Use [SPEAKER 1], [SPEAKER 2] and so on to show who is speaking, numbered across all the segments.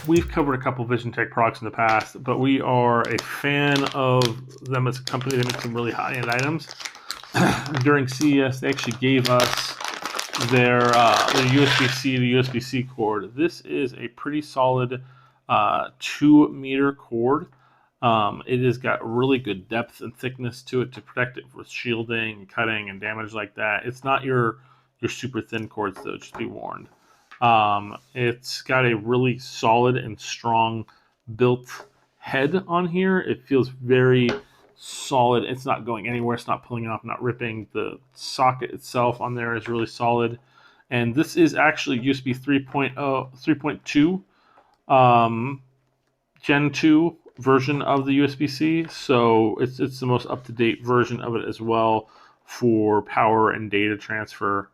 [SPEAKER 1] we've covered a couple VisionTek products in the past, but we are a fan of them as a company. They make some really high-end items. During CES, they actually gave us their USB-C to USB-C cord. This is a pretty solid 2-meter cord. It has got really good depth and thickness to it to protect it with shielding, cutting, and damage like that. It's not your super thin cords, though, just be warned. It's got a really solid and strong built head on here. It feels very solid. It's not going anywhere. It's not pulling off, not ripping. The socket itself on there is really solid. And this is actually USB 3.2 Gen 2 version of the USB-C. So it's the most up-to-date version of it as well for power and data transfer.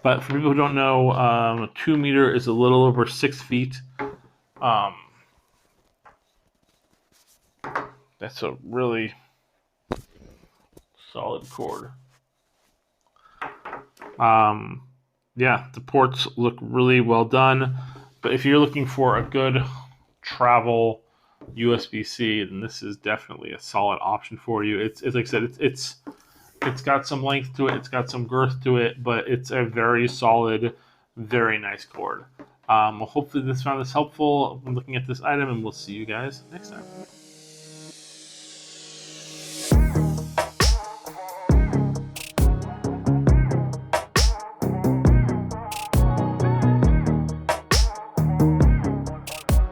[SPEAKER 1] But for people who don't know, a 2-meter is a little over 6 feet. That's a really solid cord. Yeah, the ports look really well done. But if you're looking for a good travel USB-C, then this is definitely a solid option for you. It's like I said, it's got some length to it, it's got some girth to it, but it's a very solid, very nice cord. Well, hopefully found this helpful when looking at this item, and we'll see you guys next time.